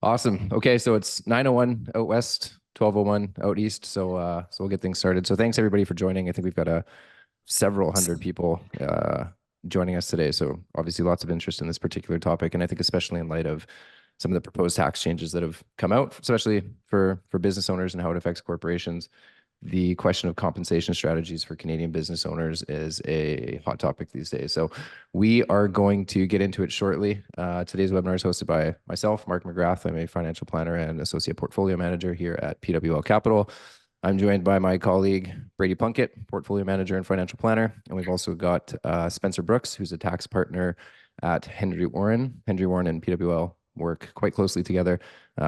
Awesome. Okay, so it's 9:01 out west, 12:01 out east. So we'll get things started. So thanks everybody for joining. I think we've got several hundred people joining us today. So obviously lots of interest in this particular topic, and I think especially in light of some of the proposed tax changes that have come out, especially for business owners and how it affects corporations. The question of compensation strategies for Canadian business owners is a hot topic these days. So we are going to get into it shortly. Today's webinar is hosted by myself, Mark McGrath. I'm a financial planner and associate portfolio manager here at PWL Capital. I'm joined by my colleague, Brady Plunkett, portfolio manager and financial planner. And we've also got Spencer Brooks, who's a tax partner at Hendry Warren. Hendry Warren and PWL work quite closely together.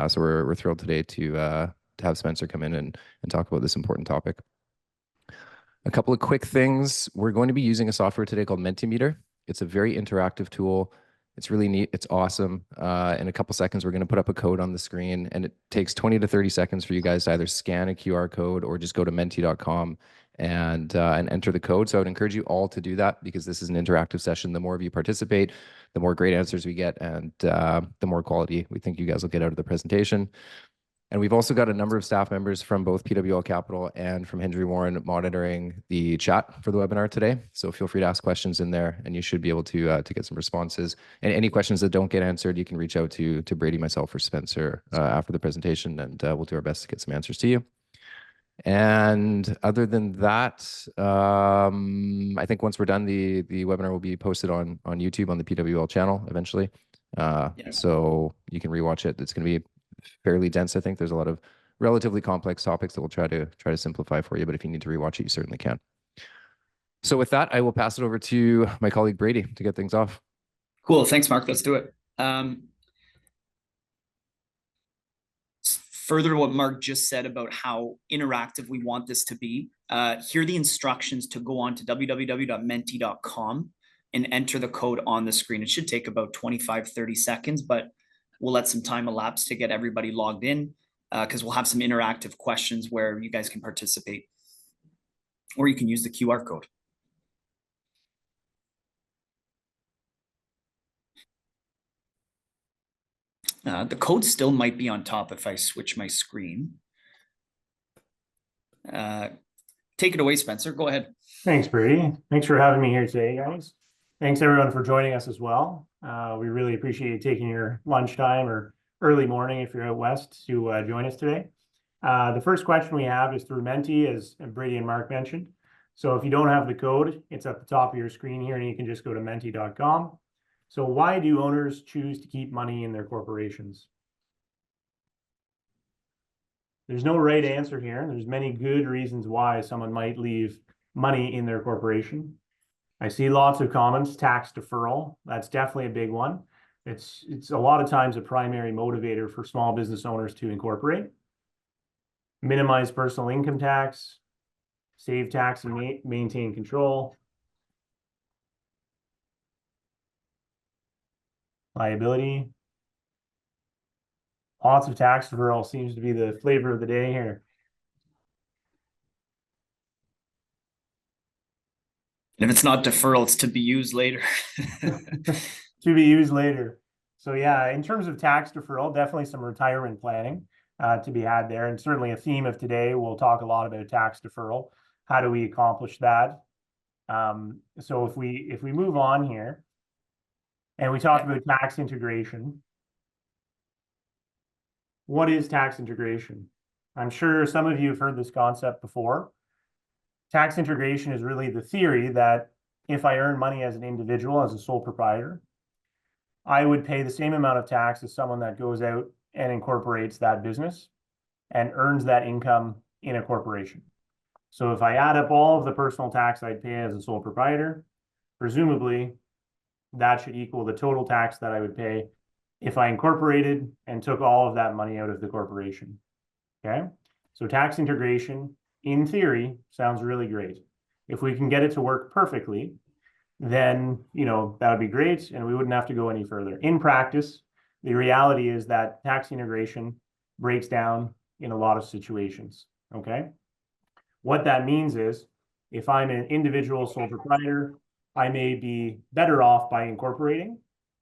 So we're thrilled today to have Spencer come in and talk about this important topic. A couple of quick things. We're going to be using a software today called Mentimeter. It's a very interactive tool. It's really neat. It's awesome. In a couple seconds, we're going to put up a code on the screen, and it takes 20 to 30 seconds for you guys to either scan a QR code or just go to menti.com and enter the code. So I would encourage you all to do that because this is an interactive session. The more of you participate, the more great answers we get, and the more quality we think you guys will get out of the presentation. And we've also got a number of staff members from both PWL Capital and from Hendry Warren monitoring the chat for the webinar today. So feel free to ask questions in there, and you should be able to get some responses. And any questions that don't get answered, you can reach out to Brady, myself, or Spencer after the presentation, and we'll do our best to get some answers to you. And other than that, I think once we're done, the webinar will be posted on YouTube on the PWL channel eventually. So you can rewatch it. It's going to be fairly dense. I think there's a lot of relatively complex topics that we'll try to simplify for you, but if you need to rewatch it, you certainly can. So with that, I will pass it over to my colleague Brady to get things off. Cool. Thanks, Mark. Let's do it. Further to what Mark just said about how interactive we want this to be, here are the instructions to go on to www.menti.com and enter the code on the screen. It should take about 25-30 seconds, but we'll let some time elapse to get everybody logged in because we'll have some interactive questions where you guys can participate, or you can use the QR code. The code still might be on top if I switch my screen. Take it away, Spencer. Go ahead. Thanks, Brady. Thanks for having me here today, guys. Thanks, everyone, for joining us as well. We really appreciate you taking your lunchtime or early morning if you're out west to join us today. The first question we have is through Menti, as Brady and Mark mentioned. So if you don't have the code, it's at the top of your screen here, and you can just go to menti.com. So why do owners choose to keep money in their corporations? There's no right answer here. There's many good reasons why someone might leave money in their corporation. I see lots of comments. Tax deferral, that's definitely a big one. It's a lot of times a primary motivator for small business owners to incorporate. Minimize personal income tax, save tax and maintain control. Liability. Lots of tax deferral seems to be the flavor of the day here. And if it's not deferral, it's to be used later. To be used later. So yeah, in terms of tax deferral, definitely some retirement planning to be had there. And certainly a theme of today, we'll talk a lot about tax deferral. How do we accomplish that? So if we move on here, and we talk about tax integration. What is tax integration? I'm sure some of you have heard this concept before. Tax integration is really the theory that if I earn money as an individual, as a sole proprietor, I would pay the same amount of tax as someone that goes out and incorporates that business and earns that income in a corporation. So if I add up all of the personal tax I'd pay as a sole proprietor, presumably that should equal the total tax that I would pay if I incorporated and took all of that money out of the corporation. Okay, so tax integration, in theory, sounds really great. If we can get it to work perfectly, then that would be great, and we wouldn't have to go any further. In practice, the reality is that tax integration breaks down in a lot of situations. Okay, what that means is if I'm an individual sole proprietor, I may be better off by incorporating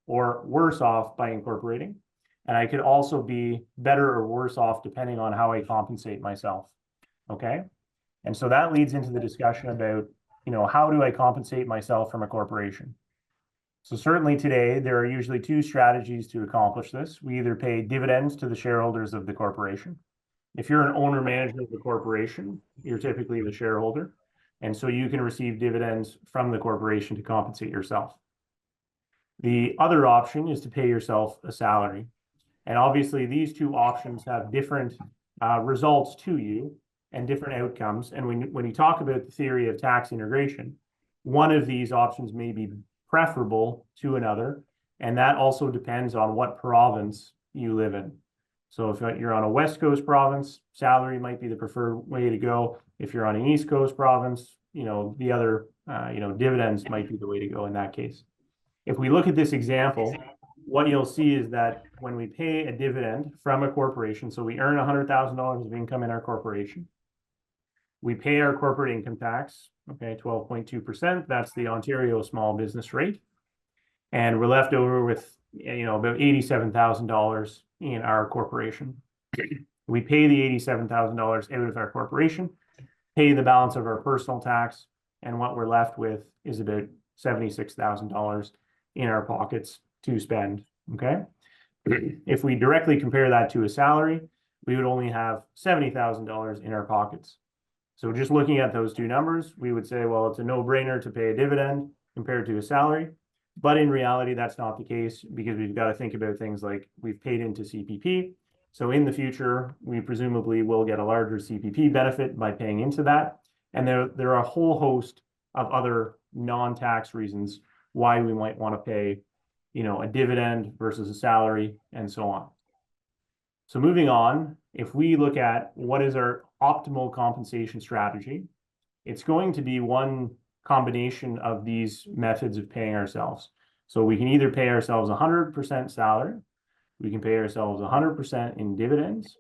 or worse off by incorporating. And I could also be better or worse off depending on how I compensate myself. Okay. And so that leads into the discussion about, how do I compensate myself from a corporation? So certainly today, there are usually two strategies to accomplish this. We either pay dividends to the shareholders of the corporation. If you're an owner manager of the corporation, you're typically the shareholder. And so you can receive dividends from the corporation to compensate yourself. The other option is to pay yourself a salary. And obviously, these two options have different results to you and different outcomes. And when you talk about the theory of tax integration, one of these options may be preferable to another. And that also depends on what province you live in. So if you're on a West Coast province, salary might be the preferred way to go. If you're on an East Coast province, the other, dividends might be the way to go in that case. If we look at this example, what you'll see is that when we pay a dividend from a corporation, so we earn $100,000 of income in our corporation, we pay our corporate income tax, okay, 12.2%. That's the Ontario small business rate. And we're left over with, about $87,000 in our corporation. We pay the $87,000 out of our corporation, pay the balance of our personal tax, and what we're left with is about $76,000 in our pockets to spend, okay? If we directly compare that to a salary, we would only have $70,000 in our pockets. So just looking at those two numbers, we would say, well, it's a no-brainer to pay a dividend compared to a salary. But in reality, that's not the case because we've got to think about things like we've paid into CPP. So in the future, we presumably will get a larger CPP benefit by paying into that. And there are a whole host of other non-tax reasons why we might want to pay, a dividend versus a salary and so on. So moving on, if we look at what is our optimal compensation strategy, it's going to be one combination of these methods of paying ourselves. So we can either pay ourselves 100% salary, we can pay ourselves 100% in dividends,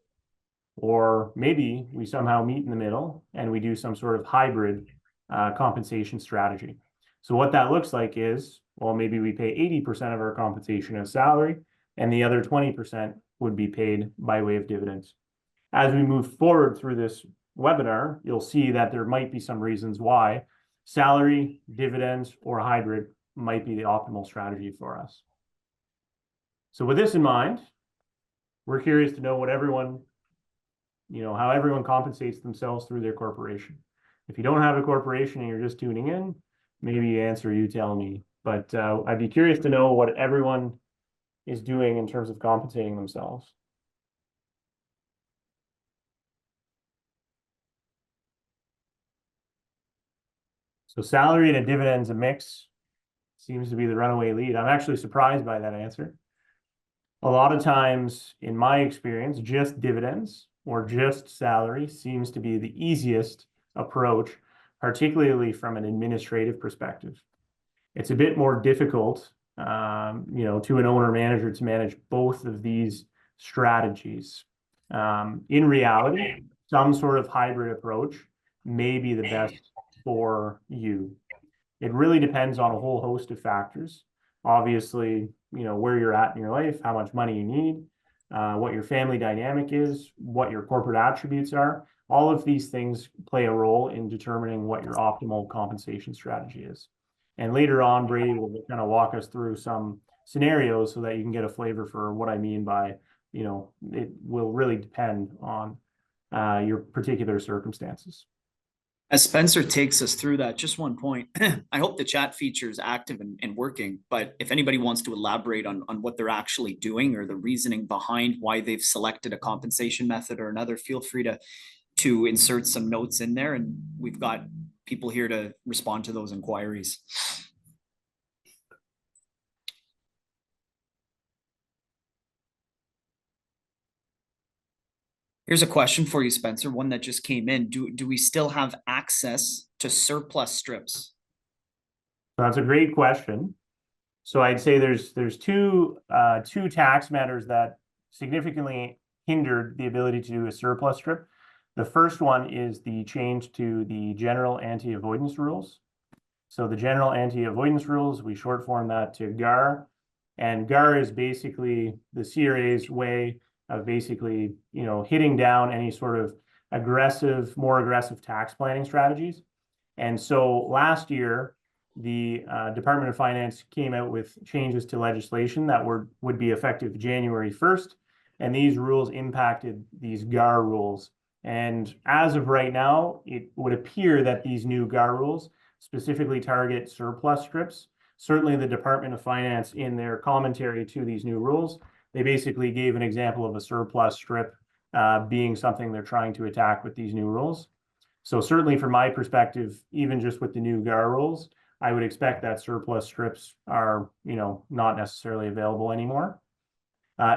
or maybe we somehow meet in the middle and we do some sort of hybrid compensation strategy. So what that looks like is, well, maybe we pay 80% of our compensation as salary, and the other 20% would be paid by way of dividends. As we move forward through this webinar, you'll see that there might be some reasons why salary, dividends, or hybrid might be the optimal strategy for us. So with this in mind, we're curious to know what everyone, how everyone compensates themselves through their corporation. If you don't have a corporation and you're just tuning in, maybe the answer you tell me. But I'd be curious to know what everyone is doing in terms of compensating themselves. So salary and a dividend's a mix seems to be the runaway lead. I'm actually surprised by that answer. A lot of times, in my experience, just dividends or just salary seems to be the easiest approach, particularly from an administrative perspective. It's a bit more difficult, to an owner manager to manage both of these strategies. In reality, some sort of hybrid approach may be the best for you. It really depends on a whole host of factors. Obviously, where you're at in your life, how much money you need, what your family dynamic is, what your corporate attributes are. All of these things play a role in determining what your optimal compensation strategy is. And later on, Brady will kind of walk us through some scenarios so that you can get a flavor for what I mean by, it will really depend on your particular circumstances. As Spencer takes us through that, just one point. I hope the chat feature is active and working, but if anybody wants to elaborate on what they're actually doing or the reasoning behind why they've selected a compensation method or another, feel free to insert some notes in there, and we've got people here to respond to those inquiries. Here's a question for you, Spencer, one that just came in. Do we still have access to surplus strips? That's a great question. So I'd say there's two tax matters that significantly hindered the ability to do a surplus strip. The first one is the change to the general anti-avoidance rules. So the general anti-avoidance rules, we short form that to GAR, And GAR is basically the CRA's way of basically, hitting down any sort of more aggressive tax planning strategies. And so last year, the Department of Finance came out with changes to legislation that would be effective January 1st. And these rules impacted these GAR rules. And as of right now, it would appear that these new GAR rules specifically target surplus strips. Certainly the Department of Finance, in their commentary to these new rules, they basically gave an example of a surplus strip being something they're trying to attack with these new rules. So certainly from my perspective, even just with the new GAR rules, I would expect that surplus strips are, not necessarily available anymore.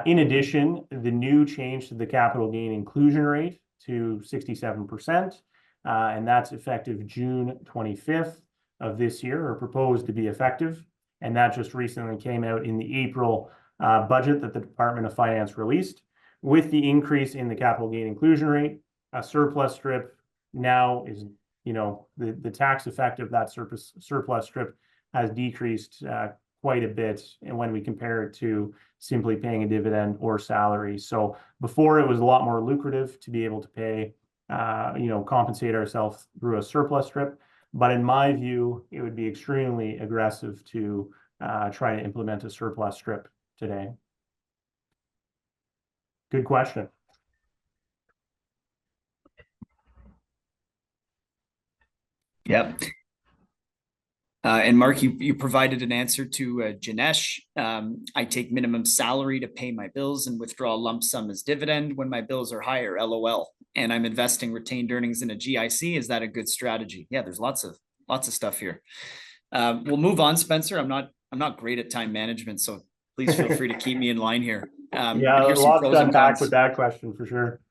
In addition, the new change to the capital gain inclusion rate to 67%, and that's effective June 25th of this year, or proposed to be effective. And that just recently came out in the April budget that the Department of Finance released. With the increase in the capital gain inclusion rate, a surplus strip now is, the tax effect of that surplus strip has decreased quite a bit, and when we compare it to simply paying a dividend or salary. So before, it was a lot more lucrative to be able to pay, compensate ourselves through a surplus strip. But in my view, it would be extremely aggressive to try to implement a surplus strip today. Good question. Yep. And Mark, you provided an answer to Janesh. I take minimum salary to pay my bills and withdraw a lump sum as dividend when my bills are higher, LOL. And I'm investing retained earnings in a GIC. Is that a good strategy? Yeah, there's lots of stuff here. We'll move on, Spencer. I'm not great at time management, so please feel free to keep me in line here. Yeah, a lot to unpack with that question for sure.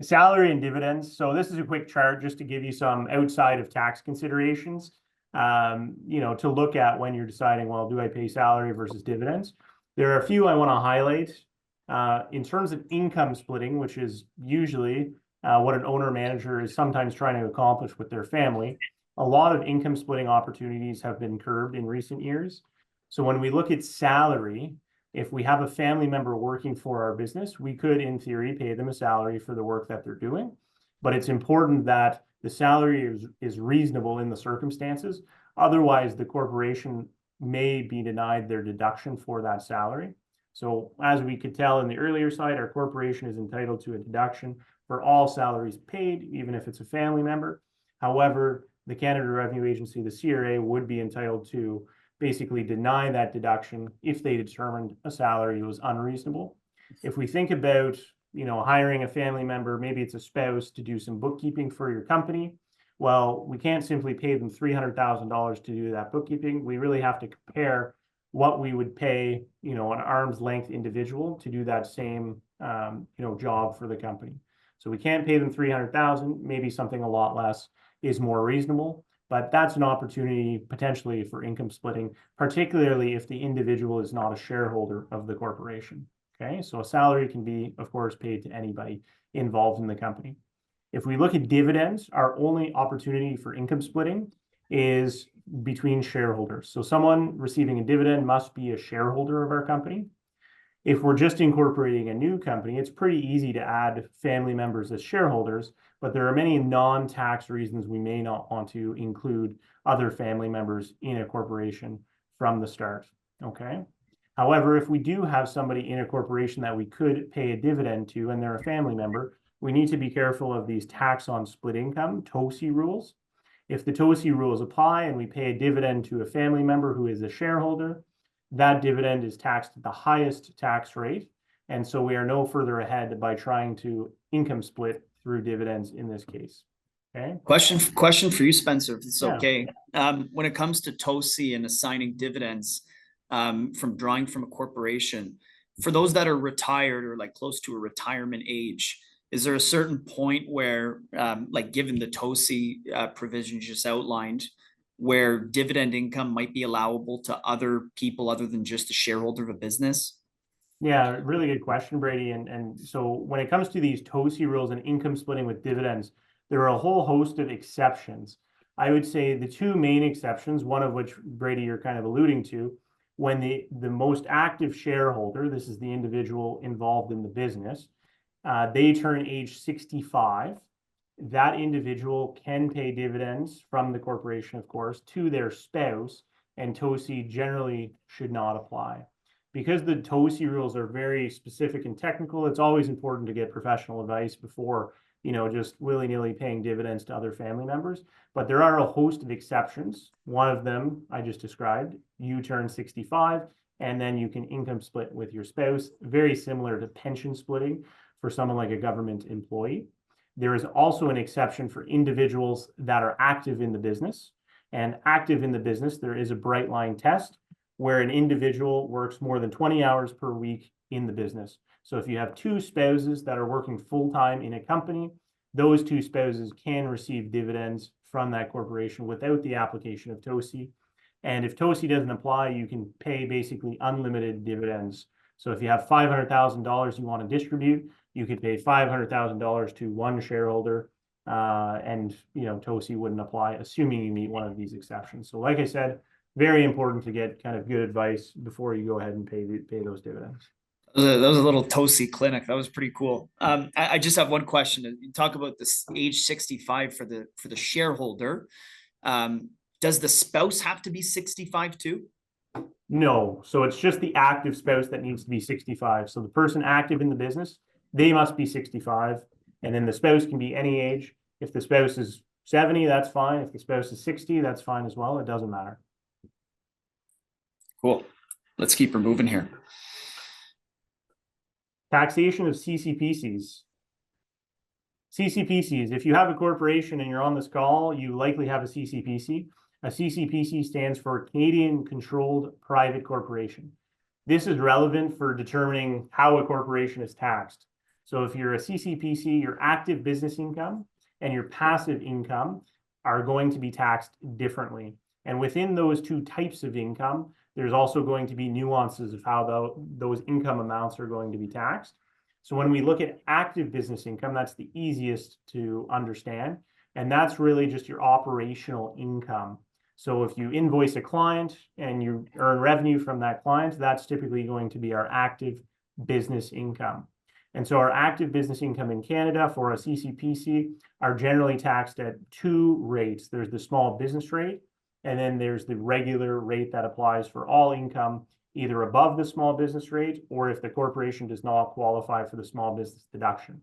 Salary and dividends. So this is a quick chart just to give you some outside of tax considerations, to look at when you're deciding, well, do I pay salary versus dividends? There are a few I want to highlight. In terms of income splitting, which is usually what an owner-manager is sometimes trying to accomplish with their family, a lot of income splitting opportunities have been curbed in recent years. So when we look at salary, if we have a family member working for our business, we could, in theory, pay them a salary for the work that they're doing. But it's important that the salary is reasonable in the circumstances. Otherwise, the corporation may be denied their deduction for that salary. So as we could tell in the earlier slide, our corporation is entitled to a deduction for all salaries paid, even if it's a family member. However, the Canada Revenue Agency, the CRA, would be entitled to basically deny that deduction if they determined a salary was unreasonable. If we think about, hiring a family member, maybe it's a spouse, to do some bookkeeping for your company, well, we can't simply pay them $300,000 to do that bookkeeping. We really have to compare what we would pay, an arm's length individual to do that same, job for the company. So we can't pay them $300,000. Maybe something a lot less is more reasonable. But that's an opportunity potentially for income splitting, particularly if the individual is not a shareholder of the corporation. Okay, so a salary can be, of course, paid to anybody involved in the company. If we look at dividends, our only opportunity for income splitting is between shareholders. So someone receiving a dividend must be a shareholder of our company. If we're just incorporating a new company, it's pretty easy to add family members as shareholders, but there are many non-tax reasons we may not want to include other family members in a corporation from the start, okay? However, if we do have somebody in a corporation that we could pay a dividend to and they're a family member, we need to be careful of these tax on split income, TOSI rules. If the TOSI rules apply and we pay a dividend to a family member who is a shareholder, that dividend is taxed at the highest tax rate. And so we are no further ahead by trying to income split through dividends in this case. Okay. Question for you, Spencer, if it's okay. Yeah. When it comes to TOSI and assigning dividends from drawing from a corporation, for those that are retired or like close to a retirement age, is there a certain point where, like given the TOSI provisions just outlined, where dividend income might be allowable to other people other than just a shareholder of a business? Yeah, really good question, Brady. And so when it comes to these TOSI rules and income splitting with dividends, there are a whole host of exceptions. I would say the two main exceptions, one of which, Brady, you're kind of alluding to, when the most active shareholder, this is the individual involved in the business, they turn age 65, that individual can pay dividends from the corporation, of course, to their spouse, and TOSI generally should not apply. Because the TOSI rules are very specific and technical, it's always important to get professional advice before, just willy-nilly paying dividends to other family members. But there are a host of exceptions. One of them I just described, you turn 65, and then you can income split with your spouse, very similar to pension splitting for someone like a government employee. There is also an exception for individuals that are active in the business. And active in the business, there is a bright line test where an individual works more than 20 hours per week in the business. So if you have two spouses that are working full-time in a company, those two spouses can receive dividends from that corporation without the application of TOSI. And if TOSI doesn't apply, you can pay basically unlimited dividends. So if you have $500,000 you want to distribute, you could pay $500,000 to one shareholder, and TOSI wouldn't apply, assuming you meet one of these exceptions. So like I said, very important to get kind of good advice before you go ahead and pay those dividends. That was a little TOSI clinic. That was pretty cool. I just have one question. You talk about this age 65 for the shareholder. Does the spouse have to be 65 too? No. So it's just the active spouse that needs to be 65. So the person active in the business, they must be 65. And then the spouse can be any age. If the spouse is 70, that's fine. If the spouse is 60, that's fine as well. It doesn't matter. Cool. Let's keep her moving here. Taxation of CCPCs. CCPCs, if you have a corporation and you're on this call, you likely have a CCPC. A CCPC stands for Canadian Controlled Private Corporation. This is relevant for determining how a corporation is taxed. So if you're a CCPC, your active business income and your passive income are going to be taxed differently. And within those two types of income, there's also going to be nuances of how those income amounts are going to be taxed. So when we look at active business income, that's the easiest to understand. And that's really just your operational income. So if you invoice a client and you earn revenue from that client, that's typically going to be our active business income. And so our active business income in Canada for a CCPC are generally taxed at two rates. There's the small business rate, and then there's the regular rate that applies for all income, either above the small business rate or if the corporation does not qualify for the small business deduction.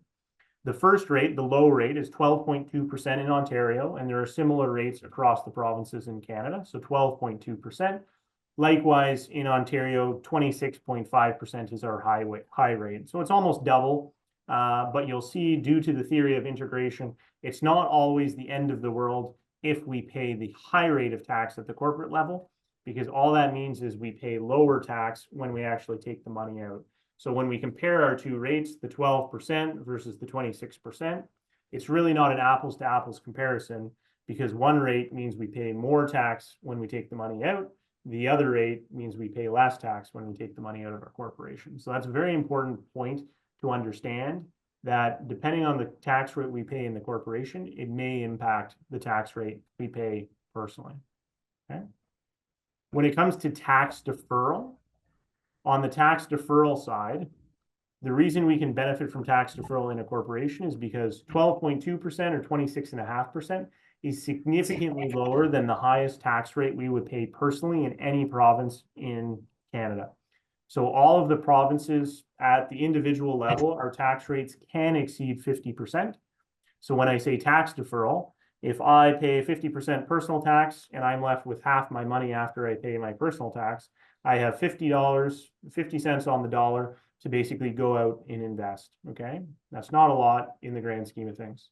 The first rate, the low rate, is 12.2% in Ontario, and there are similar rates across the provinces in Canada, so 12.2%. Likewise, in Ontario, 26.5% is our high rate. So it's almost double, but you'll see due to the theory of integration, it's not always the end of the world if we pay the high rate of tax at the corporate level, because all that means is we pay lower tax when we actually take the money out. So when we compare our two rates, the 12% versus the 26%, it's really not an apples to apples comparison, because one rate means we pay more tax when we take the money out. The other rate means we pay less tax when we take the money out of our corporation. So that's a very important point to understand, that depending on the tax rate we pay in the corporation, it may impact the tax rate we pay personally. Okay. When it comes to tax deferral, on the tax deferral side, the reason we can benefit from tax deferral in a corporation is because 12.2% or 26.5% is significantly lower than the highest tax rate we would pay personally in any province in Canada. So all of the provinces at the individual level, our tax rates can exceed 50%. So when I say tax deferral, if I pay 50% personal tax and I'm left with half my money after I pay my personal tax, I have $50, 50 cents on the dollar to basically go out and invest, okay? That's not a lot in the grand scheme of things.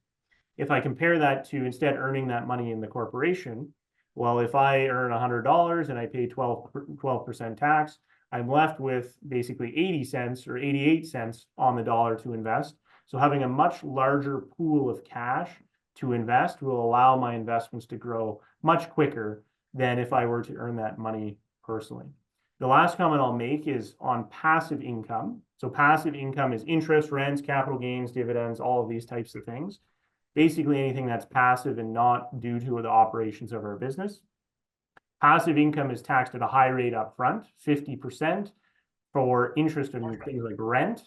If I compare that to instead earning that money in the corporation, well, if I earn $100 and I pay 12% tax, I'm left with basically 80 cents or 88 cents on the dollar to invest. So having a much larger pool of cash to invest will allow my investments to grow much quicker than if I were to earn that money personally. The last comment I'll make is on passive income. So passive income is interest, rents, capital gains, dividends, all of these types of things. Basically anything that's passive and not due to the operations of our business. Passive income is taxed at a high rate up front, 50% for interest in things like rent.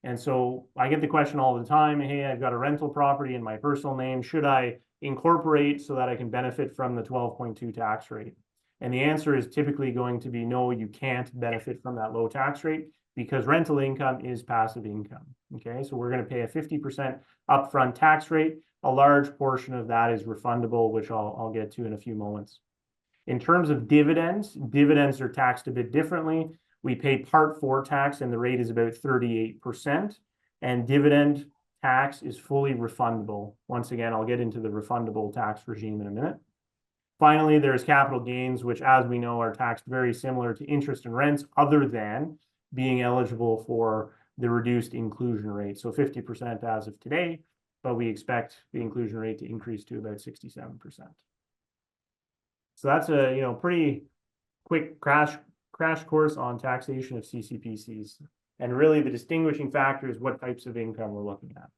And so I get the question all the time, hey, I've got a rental property in my personal name. Should I incorporate so that I can benefit from the 12.2 tax rate? And the answer is typically going to be no, you can't benefit from that low tax rate because rental income is passive income. Okay, so we're going to pay a 50% upfront tax rate. A large portion of that is refundable, which I'll get to in a few moments. In terms of dividends, dividends are taxed a bit differently. We pay Part 4 tax, and the rate is about 38%. And dividend tax is fully refundable. Once again, I'll get into the refundable tax regime in a minute. Finally, there's capital gains, which, as we know, are taxed very similar to interest and rents, other than being eligible for the reduced inclusion rate. So 50% as of today, but we expect the inclusion rate to increase to about 67%. So that's a pretty quick crash course on taxation of CCPCs. And really the distinguishing factor is what types of income we're looking at.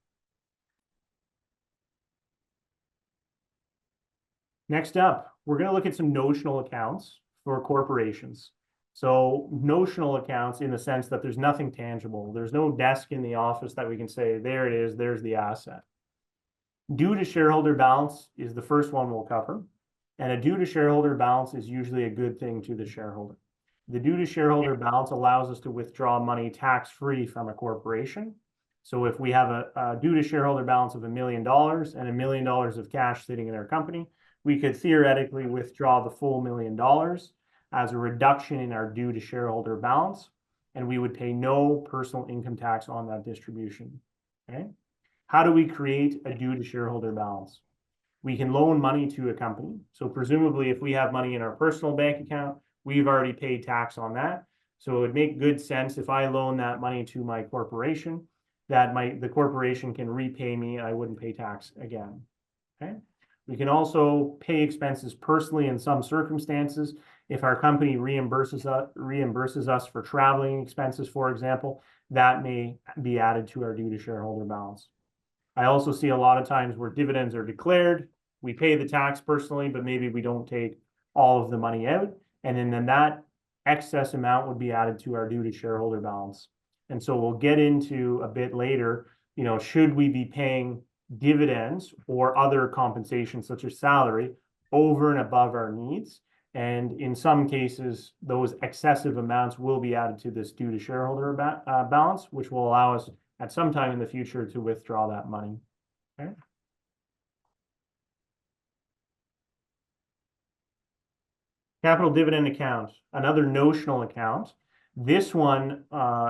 Next up, we're going to look at some notional accounts for corporations. So notional accounts in the sense that there's nothing tangible. There's no desk in the office that we can say, there it is, there's the asset. Due to shareholder balance is the first one we'll cover. And a due to shareholder balance is usually a good thing to the shareholder. The due to shareholder balance allows us to withdraw money tax-free from a corporation. So if we have a due to shareholder balance of $1 million and $1 million of cash sitting in our company, we could theoretically withdraw the full $1 million as a reduction in our due to shareholder balance, and we would pay no personal income tax on that distribution. Okay? How do we create a due to shareholder balance? We can loan money to a company. So presumably if we have money in our personal bank account, we've already paid tax on that. So it would make good sense if I loan that money to my corporation, that the corporation can repay me. I wouldn't pay tax again. Okay. We can also pay expenses personally in some circumstances. If our company reimburses us for traveling expenses, for example, that may be added to our due to shareholder balance. I also see a lot of times where dividends are declared. We pay the tax personally, but maybe we don't take all of the money out. And then that excess amount would be added to our due to shareholder balance. And so we'll get into a bit later, should we be paying dividends or other compensation such as salary over and above our needs? And in some cases, those excessive amounts will be added to this due to shareholder balance, which will allow us at some time in the future to withdraw that money. Okay. Capital dividend account, another notional account. This one,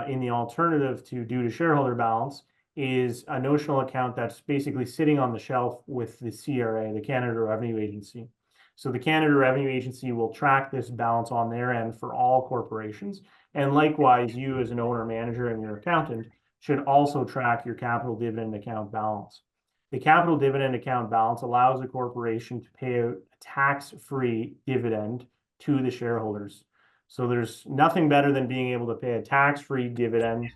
in the alternative to due to shareholder balance, is a notional account that's basically sitting on the shelf with the CRA, the Canada Revenue Agency. So the Canada Revenue Agency will track this balance on their end for all corporations. And likewise, you as an owner manager and your accountant should also track your capital dividend account balance. The capital dividend account balance allows a corporation to pay out a tax-free dividend to the shareholders. So there's nothing better than being able to pay a tax-free dividend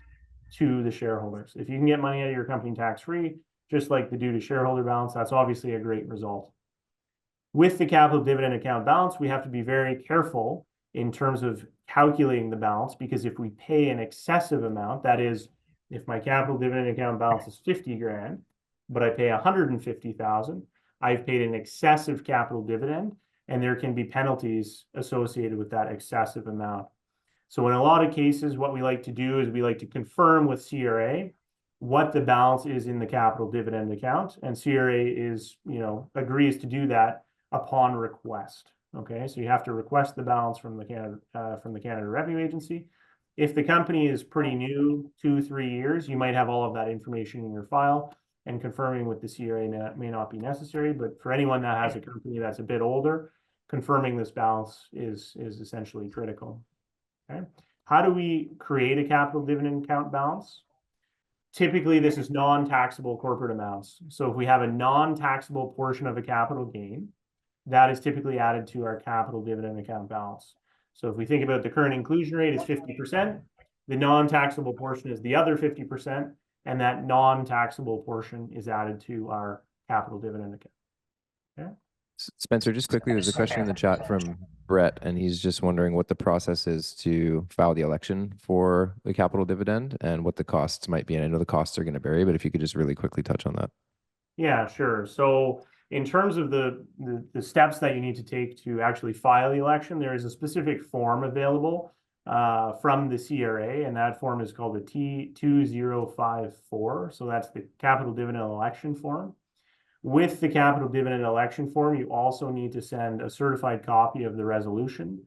to the shareholders. If you can get money out of your company tax-free, just like the due to shareholder balance, that's obviously a great result. With the capital dividend account balance, we have to be very careful in terms of calculating the balance, because if we pay an excessive amount, that is, if my capital dividend account balance is 50 grand, but I pay 150,000, I've paid an excessive capital dividend, and there can be penalties associated with that excessive amount. So in a lot of cases, what we like to do is we like to confirm with CRA what the balance is in the capital dividend account, and CRA agrees to do that upon request. Okay, so you have to request the balance from the Canada Revenue Agency. If the company is pretty new, 2-3 years, you might have all of that information in your file, and confirming with the CRA may not be necessary. But for anyone that has a company that's a bit older, confirming this balance is essentially critical. Okay, how do we create a capital dividend account balance? Typically, this is non-taxable corporate amounts. So if we have a non-taxable portion of a capital gain, that is typically added to our capital dividend account balance. So if we think about the current inclusion rate is 50%, the non-taxable portion is the other 50%, and that non-taxable portion is added to our capital dividend account. Okay. Spencer, just quickly, there's a question in the chat from Brett, and he's just wondering what the process is to file the election for the capital dividend and what the costs might be. And I know the costs are going to vary, but if you could just really quickly touch on that. Yeah, sure. So in terms of the steps that you need to take to actually file the election, there is a specific form available from the CRA, and that form is called the T2054. So that's the capital dividend election form. With the capital dividend election form, you also need to send a certified copy of the resolution,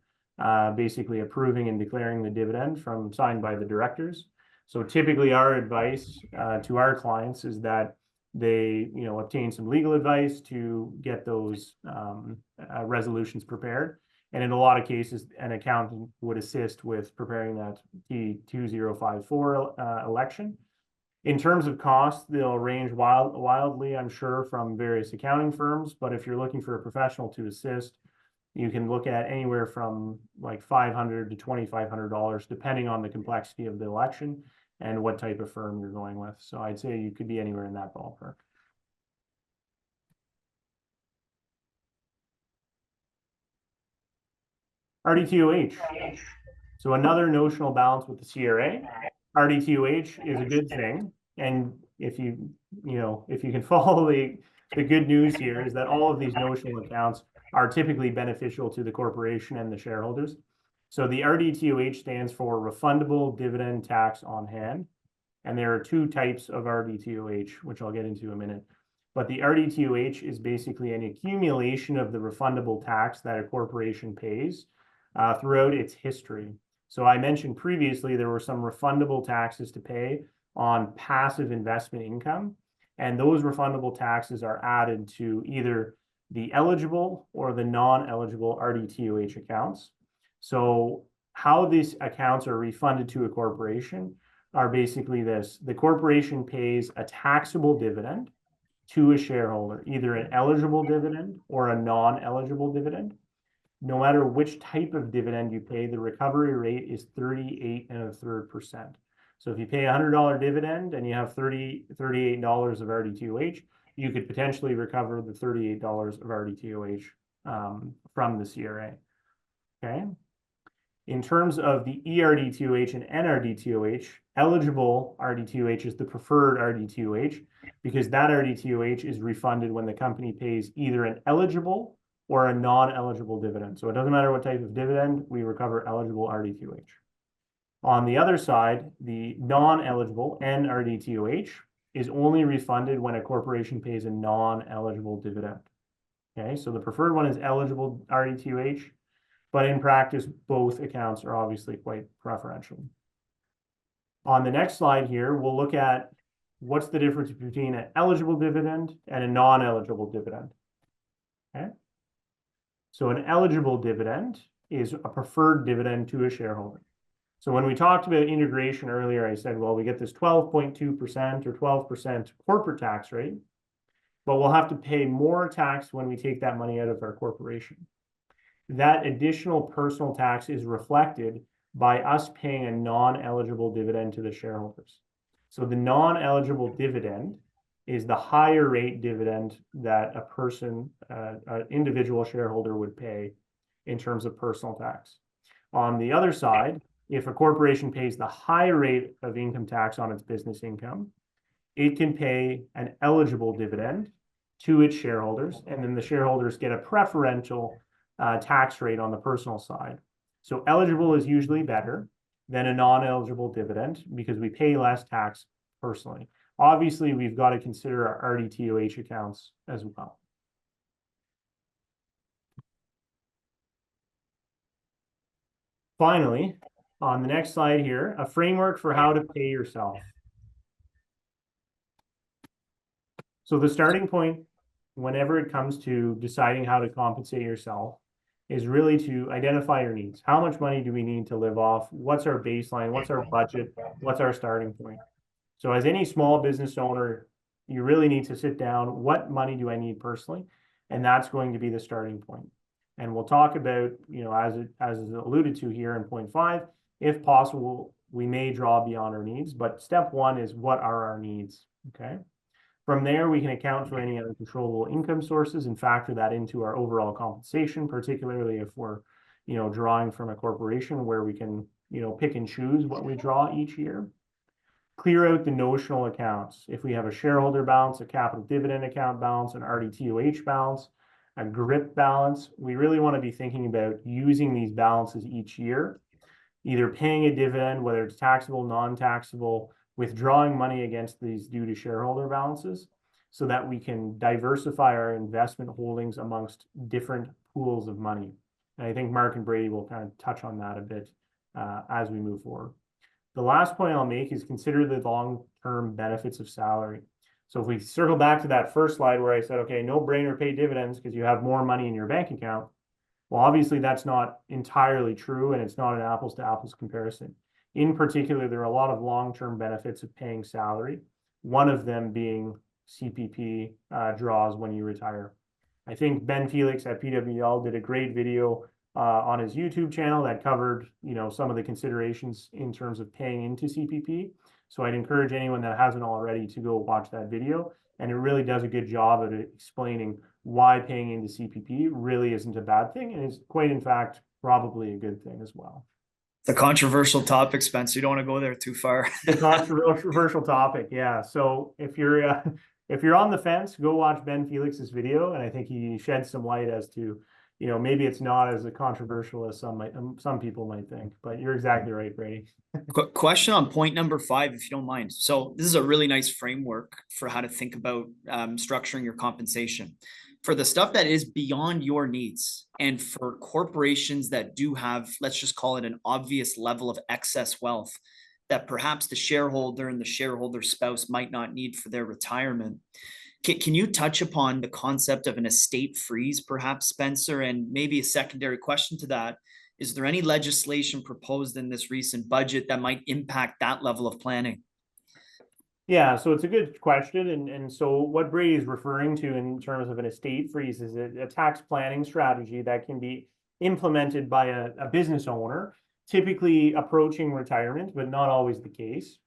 basically approving and declaring the dividend signed by the directors. So typically our advice to our clients is that they, obtain some legal advice to get those resolutions prepared. And in a lot of cases, an accountant would assist with preparing that T2054 election. In terms of cost, they'll range wildly, I'm sure, from various accounting firms. But if you're looking for a professional to assist, you can look at anywhere from like $500 to $2,500, depending on the complexity of the election and what type of firm you're going with. So I'd say you could be anywhere in that ballpark. RDTOH. So another notional balance with the CRA. RDTOH is a good thing. And if you can follow the good news here is that all of these notional accounts are typically beneficial to the corporation and the shareholders. So the RDTOH stands for refundable dividend tax on hand. And there are two types of RDTOH, which I'll get into in a minute. But the RDTOH is basically an accumulation of the refundable tax that a corporation pays throughout its history. So I mentioned previously there were some refundable taxes to pay on passive investment income, and those refundable taxes are added to either the eligible or the non-eligible RDTOH accounts. So how these accounts are refunded to a corporation are basically this. The corporation pays a taxable dividend to a shareholder, either an eligible dividend or a non-eligible dividend. No matter which type of dividend you pay, the recovery rate is 38.33%. So if you pay a $100 dividend and you have $38 of RDTOH, you could potentially recover the $38 of RDTOH from the CRA. Okay. In terms of the ERDTOH and NRDTOH, eligible RDTOH is the preferred RDTOH because that RDTOH is refunded when the company pays either an eligible or a non-eligible dividend. So it doesn't matter what type of dividend, we recover eligible RDTOH. On the other side, the non-eligible NRDTOH is only refunded when a corporation pays a non-eligible dividend. Okay, so the preferred one is eligible RDTOH, but in practice, both accounts are obviously quite preferential. On the next slide here, we'll look at what's the difference between an eligible dividend and a non-eligible dividend. Okay, so an eligible dividend is a preferred dividend to a shareholder. So when we talked about integration earlier, I said, well, we get this 12.2% or 12% corporate tax rate, but we'll have to pay more tax when we take that money out of our corporation. That additional personal tax is reflected by us paying a non-eligible dividend to the shareholders. So the non-eligible dividend is the higher rate dividend that a person, an individual shareholder would pay in terms of personal tax. On the other side, if a corporation pays the high rate of income tax on its business income, it can pay an eligible dividend to its shareholders, and then the shareholders get a preferential tax rate on the personal side. So eligible is usually better than a non-eligible dividend because we pay less tax personally. Obviously, we've got to consider our RDTOH accounts as well. Finally, on the next slide here, a framework for how to pay yourself. So the starting point, whenever it comes to deciding how to compensate yourself, is really to identify your needs. How much money do we need to live off? What's our baseline? What's our budget? What's our starting point? So as any small business owner, you really need to sit down, what money do I need personally? And that's going to be the starting point. And we'll talk about, as is alluded to here in point 5, if possible, we may draw beyond our needs, but step 1 is what are our needs, okay? From there, we can account for any uncontrollable income sources and factor that into our overall compensation, particularly if we're, drawing from a corporation where we can, pick and choose what we draw each year. Clear out the notional accounts. If we have a shareholder balance, a capital dividend account balance, an RDTOH balance, a GRIP balance, we really want to be thinking about using these balances each year, either paying a dividend, whether it's taxable, non-taxable, withdrawing money against these due to shareholder balances, so that we can diversify our investment holdings amongst different pools of money. And I think Mark and Brady will kind of touch on that a bit as we move forward. The last point I'll make is consider the long-term benefits of salary. So if we circle back to that first slide where I said, okay, no brainer, pay dividends because you have more money in your bank account. Well, obviously that's not entirely true, and it's not an apples to apples comparison. In particular, there are a lot of long-term benefits of paying salary, one of them being CPP draws when you retire. I think Ben Felix at PWL did a great video on his YouTube channel that covered, some of the considerations in terms of paying into CPP. So I'd encourage anyone that hasn't already to go watch that video. And it really does a good job of explaining why paying into CPP really isn't a bad thing, and is quite, in fact, probably a good thing as well. The controversial topic, Spencer. You don't want to go there too far. The controversial topic, yeah. So if you're on the fence, go watch Ben Felix's video, and I think he sheds some light as to, maybe it's not as controversial as some people might think. But you're exactly right, Brady. Question on point number 5, if you don't mind. So this is a really nice framework for how to think about structuring your compensation. For the stuff that is beyond your needs, and for corporations that do have, let's just call it an obvious level of excess wealth that perhaps the shareholder and the shareholder spouse might not need for their retirement. Can you touch upon the concept of an estate freeze, perhaps, Spencer? And maybe a secondary question to that, is there any legislation proposed in this recent budget that might impact that level of planning? Yeah, so it's a good question. And so what Brady is referring to in terms of an estate freeze is a tax planning strategy that can be implemented by a business owner, typically approaching retirement, but not always the case.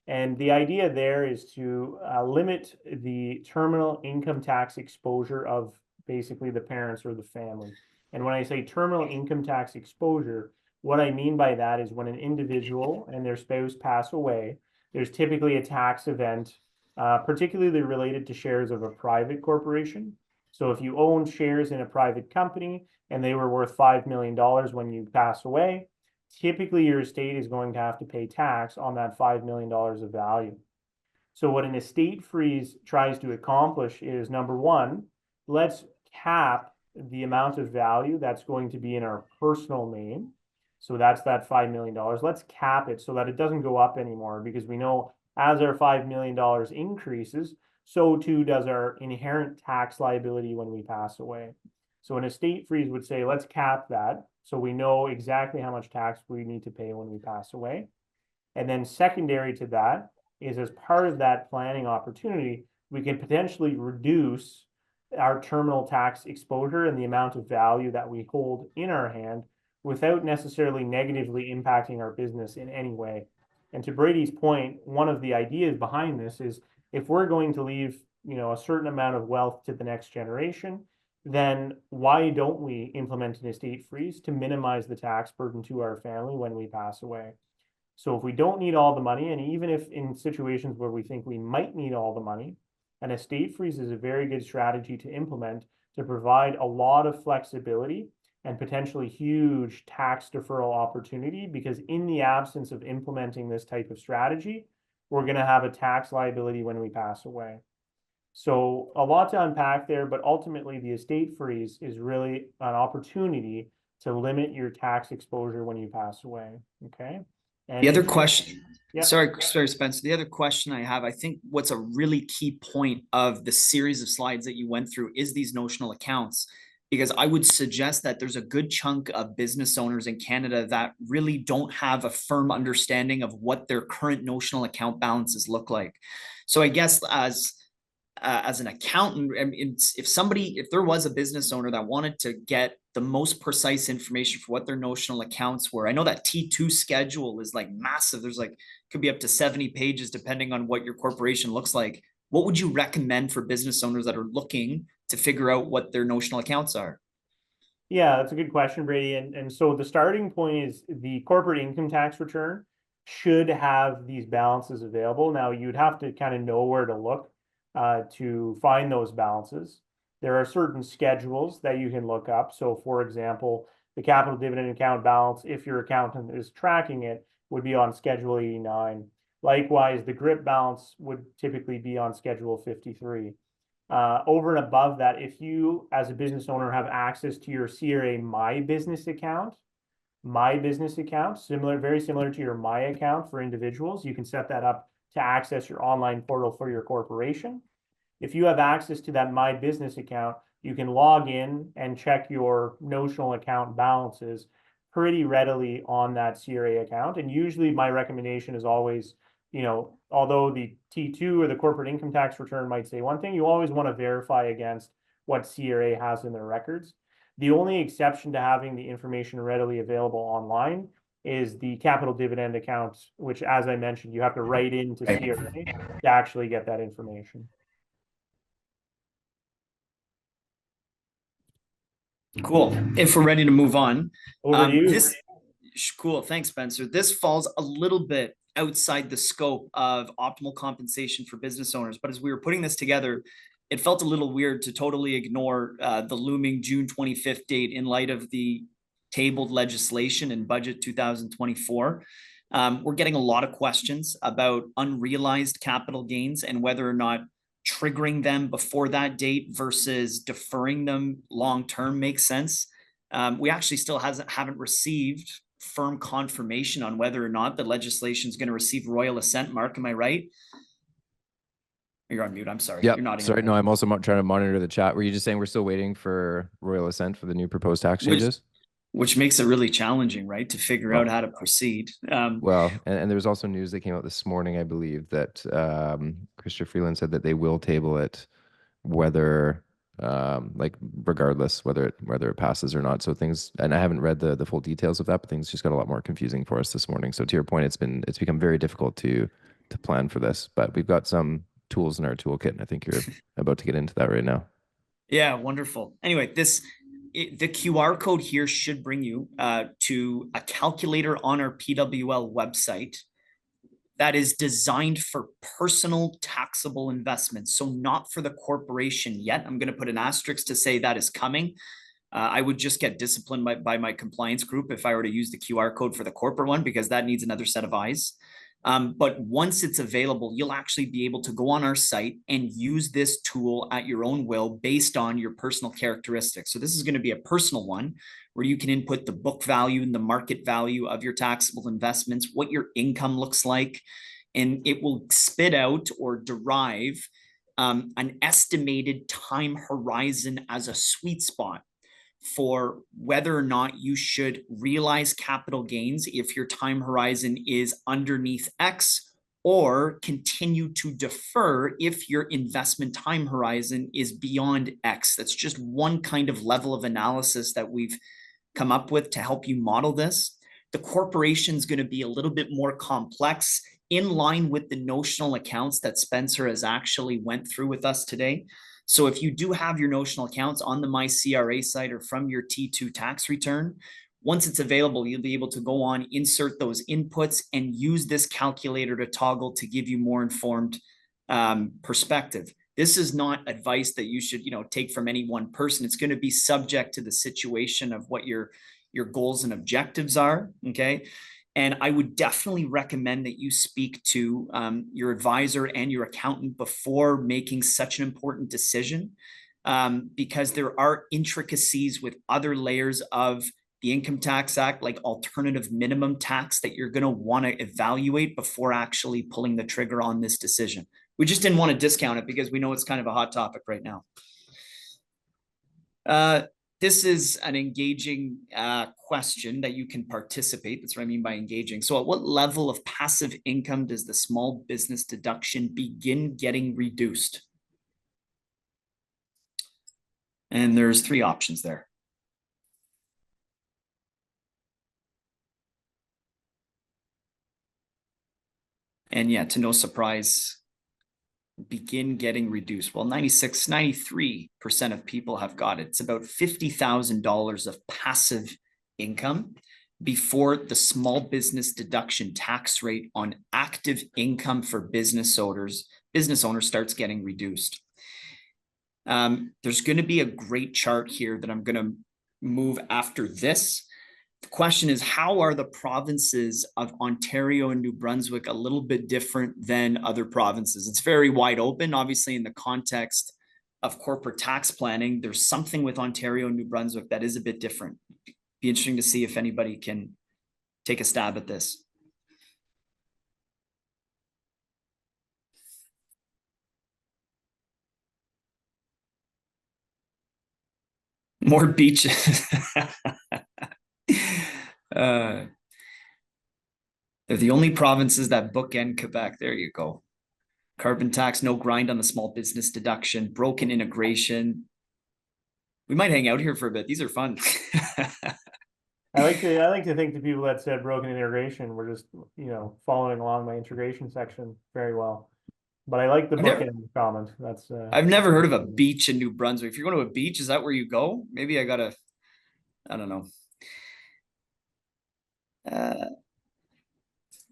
And the idea there is to limit the terminal income tax exposure of basically the parents or the family. And when I say terminal income tax exposure, what I mean by that is when an individual and their spouse pass away, there's typically a tax event, particularly related to shares of a private corporation. So if you own shares in a private company and they were worth $5 million when you pass away, typically your estate is going to have to pay tax on that $5 million of value. So what an estate freeze tries to accomplish is, number one, let's cap the amount of value that's going to be in our personal name. So that's that $5 million. Let's cap it so that it doesn't go up anymore, because we know as our $5 million increases, so too does our inherent tax liability when we pass away. So an estate freeze would say, let's cap that so we know exactly how much tax we need to pay when we pass away. And then secondary to that is, as part of that planning opportunity, we can potentially reduce our terminal tax exposure and the amount of value that we hold in our hand without necessarily negatively impacting our business in any way. And to Brady's point, one of the ideas behind this is, if we're going to leave, a certain amount of wealth to the next generation, then why don't we implement an estate freeze to minimize the tax burden to our family when we pass away? So if we don't need all the money, and even if in situations where we think we might need all the money, an estate freeze is a very good strategy to implement to provide a lot of flexibility and potentially huge tax deferral opportunity, because in the absence of implementing this type of strategy, we're going to have a tax liability when we pass away. So a lot to unpack there, but ultimately the estate freeze is really an opportunity to limit your tax exposure when you pass away. Okay. And the other question, yeah. Sorry, Spencer. The other question I have, I think what's a really key point of the series of slides that you went through is these notional accounts, because I would suggest that there's a good chunk of business owners in Canada that really don't have a firm understanding of what their current notional account balances look like. So I guess as an accountant, I mean, if there was a business owner that wanted to get the most precise information for what their notional accounts were, I know that T2 schedule is like massive. There's could be up to 70 pages depending on what your corporation looks like. what would you recommend for business owners that are looking to figure out what their notional accounts are? Yeah, that's a good question, Brady. And so the starting point is the corporate income tax return should have these balances available. Now, you'd have to kind of know where to look to find those balances. There are certain schedules that you can look up. So, for example, the capital dividend account balance, if your accountant is tracking it, would be on Schedule 89. Likewise, the GRIP balance would typically be on Schedule 53. Over and above that, if you as a business owner have access to your CRA My Business account, very similar to your My account for individuals, you can set that up to access your online portal for your corporation. If you have access to that My Business account, you can log in and check your notional account balances pretty readily on that CRA account. And usually my recommendation is always, although the T2 or the corporate income tax return might say one thing, you always want to verify against what CRA has in their records. The only exception to having the information readily available online is the capital dividend account, which, as I mentioned, you have to write into CRA to actually get that information. Cool. If we're ready to move on, over to you. Cool. Thanks, Spencer. This falls a little bit outside the scope of optimal compensation for business owners. But as we were putting this together, it felt a little weird to totally ignore the looming June 25th date in light of the tabled legislation in budget 2024. We're getting a lot of questions about unrealized capital gains and whether or not triggering them before that date versus deferring them long-term makes sense. We actually still haven't received firm confirmation on whether or not the legislation is going to receive royal assent. Mark, am I right? You're on mute. I'm sorry. Yeah. You're not. Sorry. No, I'm also trying to monitor the chat. Were you just saying we're still waiting for royal assent for the new proposed tax changes? Which makes it really challenging, right, to figure out how to proceed. Well, and there was also news that came out this morning, I believe, that Chrystia Freeland said that they will table it, whether regardless whether it passes or not. So things, and I haven't read the full details of that, but things just got a lot more confusing for us this morning. So to your point, it's become very difficult to plan for this, but we've got some tools in our toolkit, and I think you're about to get into that right now. Yeah, wonderful. Anyway, the QR code here should bring you to a calculator on our PWL website that is designed for personal taxable investments. So not for the corporation yet. I'm going to put an asterisk to say that is coming. I would just get disciplined by my compliance group if I were to use the QR code for the corporate one, because that needs another set of eyes. But once it's available, you'll actually be able to go on our site and use this tool at your own will based on your personal characteristics. So this is going to be a personal one where you can input the book value and the market value of your taxable investments, what your income looks like, and it will spit out or derive an estimated time horizon as a sweet spot for whether or not you should realize capital gains if your time horizon is underneath X, or continue to defer if your investment time horizon is beyond X. That's just one kind of level of analysis that we've come up with to help you model this. The corporation is going to be a little bit more complex, in line with the notional accounts that Spencer has actually went through with us today. So if you do have your notional accounts on the My CRA site or from your T2 tax return, once it's available, you'll be able to go on, insert those inputs, and use this calculator to toggle to give you more informed perspective. This is not advice that you should, take from any one person. It's going to be subject to the situation of what your goals and objectives are. Okay. And I would definitely recommend that you speak to your advisor and your accountant before making such an important decision, because there are intricacies with other layers of the Income Tax Act, like alternative minimum tax, that you're going to want to evaluate before actually pulling the trigger on this decision. We just didn't want to discount it because we know it's kind of a hot topic right now. This is an engaging question that you can participate. That's what I mean by engaging. So at what level of passive income does the small business deduction begin getting reduced? And there's 3 options there. And yeah, to no surprise, begin getting reduced? Well, 93% of people have got it. It's about $50,000 of passive income before the small business deduction tax rate on active income for business owners starts getting reduced. There's going to be a great chart here that I'm going to move after this. The question is, how are the provinces of Ontario and New Brunswick a little bit different than other provinces? It's very wide open. Obviously, in the context of corporate tax planning, there's something with Ontario and New Brunswick that is a bit different. Be interesting to see if anybody can take a stab at this. More beaches. They're the only provinces that bookend Quebec. There you go. Carbon tax, no grind on the small business deduction, broken integration. We might hang out here for a bit. These are fun. I like to think the people that said broken integration were just, following along my integration section very well. But I like the bookend comment. That's I've never heard of a beach in New Brunswick. If you're going to a beach, is that where you go? Maybe I don't know.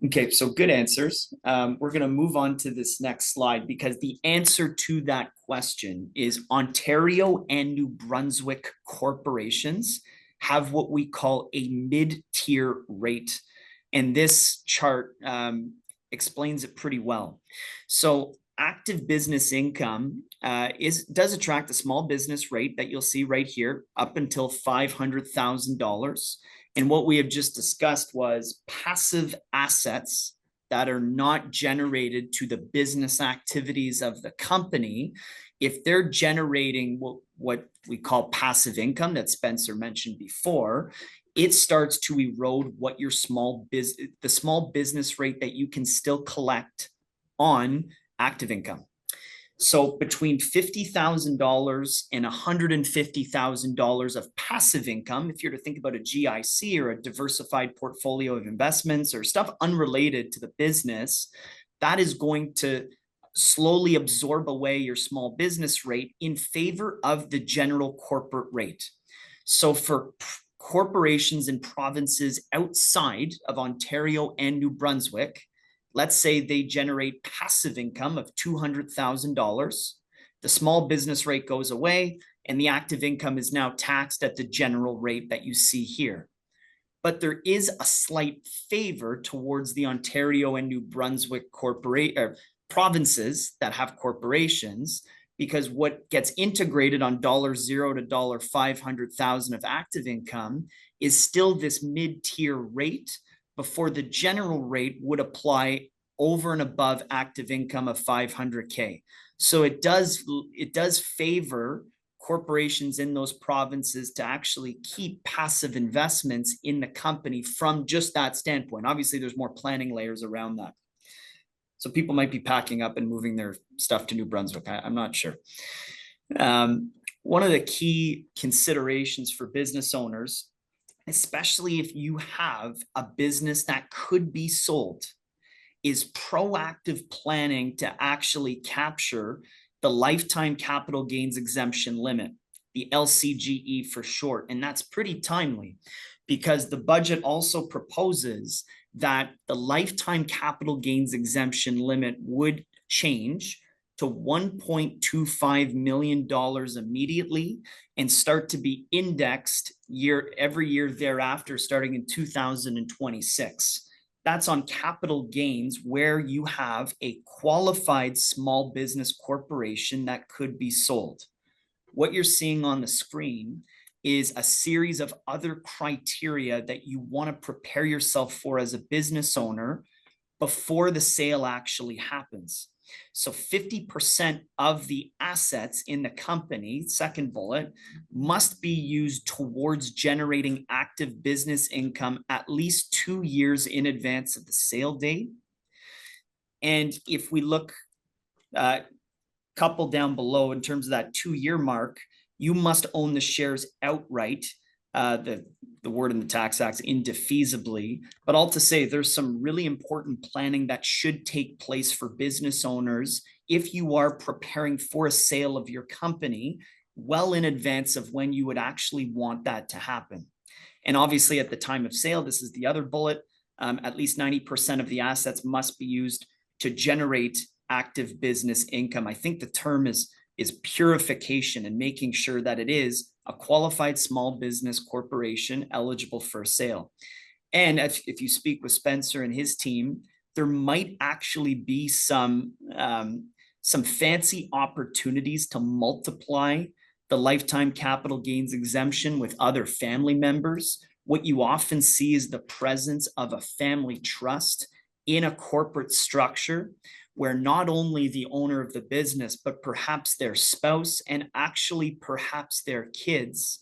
Okay, so good answers. We're going to move on to this next slide because the answer to that question is Ontario and New Brunswick corporations have what we call a mid-tier rate. And this chart explains it pretty well. So active business income does attract a small business rate that you'll see right here up until $500,000. And what we have just discussed was passive assets that are not generated to the business activities of the company. If they're generating what we call passive income that Spencer mentioned before, it starts to erode what your the small business rate that you can still collect on active income. So between $50,000 and $150,000 of passive income, if you're to think about a GIC or a diversified portfolio of investments or stuff unrelated to the business, that is going to slowly absorb away your small business rate in favor of the general corporate rate. So for corporations and provinces outside of Ontario and New Brunswick, let's say they generate passive income of $200,000. The small business rate goes away and the active income is now taxed at the general rate that you see here. But there is a slight favor towards the Ontario and New Brunswick provinces that have corporations, because what gets integrated on $0 to $500,000 of active income is still this mid-tier rate before the general rate would apply over and above active income of $500K. So it does favor corporations in those provinces to actually keep passive investments in the company from just that standpoint. Obviously, there's more planning layers around that. So people might be packing up and moving their stuff to New Brunswick. I'm not sure. One of the key considerations for business owners, especially if you have a business that could be sold, is proactive planning to actually capture the lifetime capital gains exemption limit, the LCGE for short. And that's pretty timely because the budget also proposes that the lifetime capital gains exemption limit would change to $1.25 million immediately and start to be indexed every year thereafter, starting in 2026. That's on capital gains where you have a qualified small business corporation that could be sold. What you're seeing on the screen is a series of other criteria that you want to prepare yourself for as a business owner before the sale actually happens. So 50% of the assets in the company, second bullet, must be used towards generating active business income at least 2 years in advance of the sale date. And if we look couple down below in terms of that 2-year mark, you must own the shares outright the word in the Tax Act, indefeasibly, but all to say there's some really important planning that should take place for business owners if you are preparing for a sale of your company well in advance of when you would actually want that to happen. And obviously at the time of sale, this is the other bullet, at least 90% of the assets must be used to generate active business income. I think the term is purification and making sure that it is a qualified small business corporation eligible for a sale. And if you speak with Spencer and his team, there might actually be some fancy opportunities to multiply the lifetime capital gains exemption with other family members. What you often see is the presence of a family trust in a corporate structure where not only the owner of the business, but perhaps their spouse and actually perhaps their kids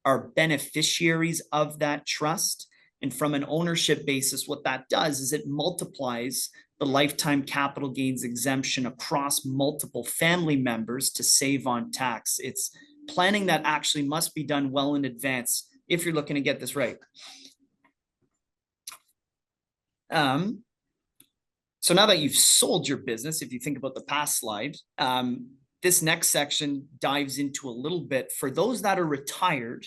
are beneficiaries of that trust. And from an ownership basis, what that does is it multiplies the lifetime capital gains exemption across multiple family members to save on tax. It's planning that actually must be done well in advance if you're looking to get this right. So now that you've sold your business, if you think about the past slide, this next section dives into a little bit for those that are retired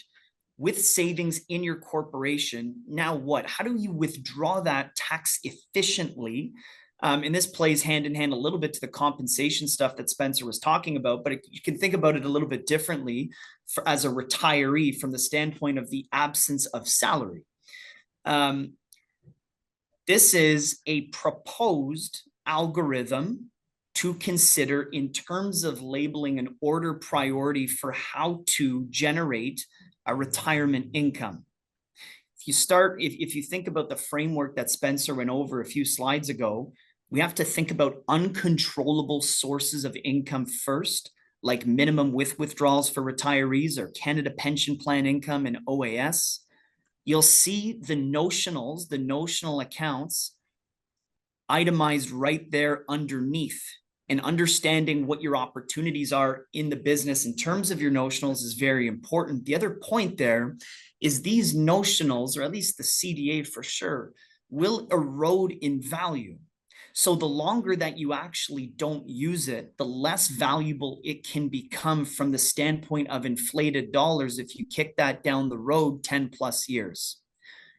with savings in your corporation. Now what? How do you withdraw that tax efficiently? And this plays hand in hand a little bit to the compensation stuff that Spencer was talking about, but you can think about it a little bit differently as a retiree from the standpoint of the absence of salary. This is a proposed algorithm to consider in terms of labeling an order priority for how to generate a retirement income. If you think about the framework that Spencer went over a few slides ago, we have to think about uncontrollable sources of income first, like minimum withdrawals for retirees or Canada Pension Plan income and OAS. You'll see the notionals, the notional accounts itemized right there underneath, and understanding what your opportunities are in the business in terms of your notionals is very important. The other point there is these notionals, or at least the CDA for sure, will erode in value. So the longer that you actually don't use it, the less valuable it can become from the standpoint of inflated dollars if you kick that down the road 10 plus years.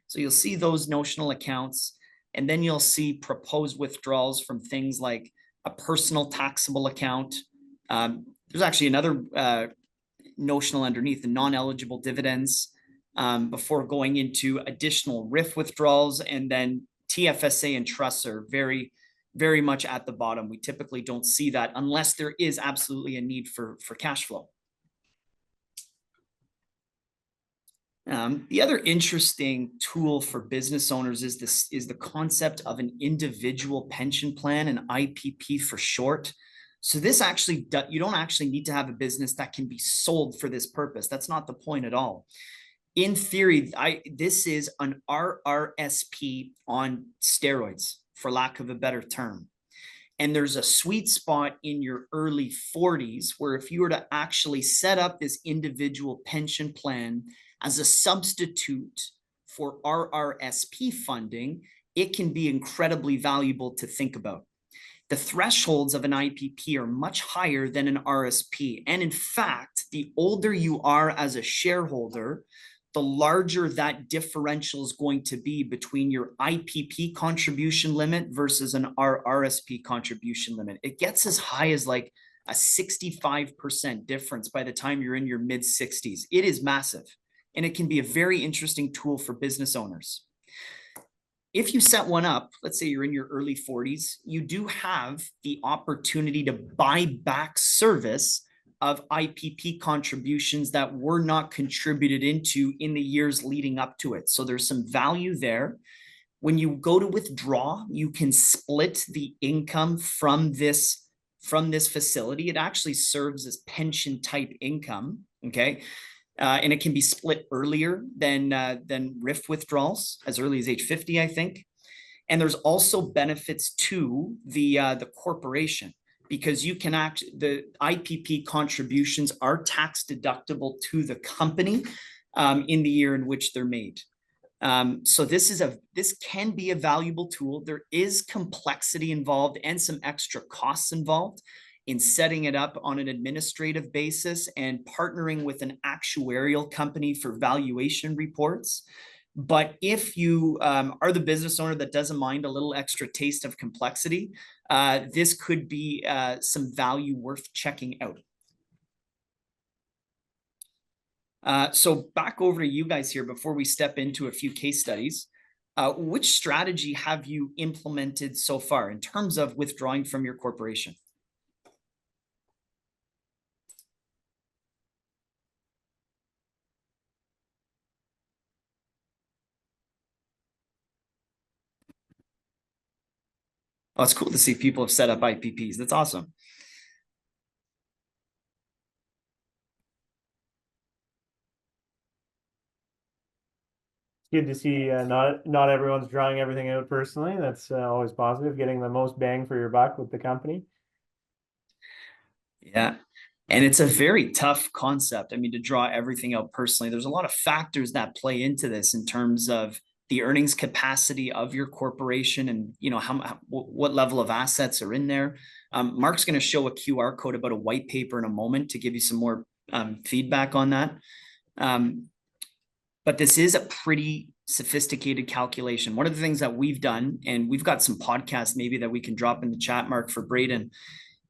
So you'll see those notional accounts, and then you'll see proposed withdrawals from things like a personal taxable account. There's actually another notional underneath, the non-eligible dividends, before going into additional RIF withdrawals, and then TFSA and trusts are very, very much at the bottom. We typically don't see that unless there is absolutely a need for cash flow. The other interesting tool for business owners is the concept of an individual pension plan, an IPP for short. So this actually, you don't actually need to have a business that can be sold for this purpose. That's not the point at all. In theory, this is an RRSP on steroids, for lack of a better term. And there's a sweet spot in your early 40s where if you were to actually set up this individual pension plan as a substitute for RRSP funding, it can be incredibly valuable to think about. The thresholds of an IPP are much higher than an RSP. And in fact, the older you are as a shareholder, the larger that differential is going to be between your IPP contribution limit versus an RRSP contribution limit. It gets as high as like a 65% difference by the time you're in your mid 60s. It is massive, and it can be a very interesting tool for business owners. If you set one up, let's say you're in your early 40s, you do have the opportunity to buy back service of IPP contributions that were not contributed into in the years leading up to it. So there's some value there. When you go to withdraw, you can split the income from this facility. It actually serves as pension type income, okay? And it can be split earlier than RIF withdrawals, as early as age 50, I think. And there's also benefits to the corporation, because you can the IPP contributions are tax deductible to the company. in the year in which they're made. So this can be a valuable tool. There is complexity involved and some extra costs involved in setting it up on an administrative basis and partnering with an actuarial company for valuation reports. But if you are the business owner that doesn't mind a little extra taste of complexity, this could be some value worth checking out. So back over to you guys here before we step into a few case studies. Which strategy have you implemented so far in terms of withdrawing from your corporation? Oh, it's cool to see people have set up IPPs. That's awesome. Good to see not everyone's drawing everything out personally. That's always positive, getting the most bang for your buck with the company. Yeah. And it's a very tough concept. I mean, to draw everything out personally, there's a lot of factors that play into this in terms of the earnings capacity of your corporation and, you know, what level of assets are in there. Mark's going to show a QR code about a white paper in a moment to give you some more feedback on that. But this is a pretty sophisticated calculation. One of the things that we've done, and we've got some podcasts maybe that we can drop in the chat, Mark, for Braden,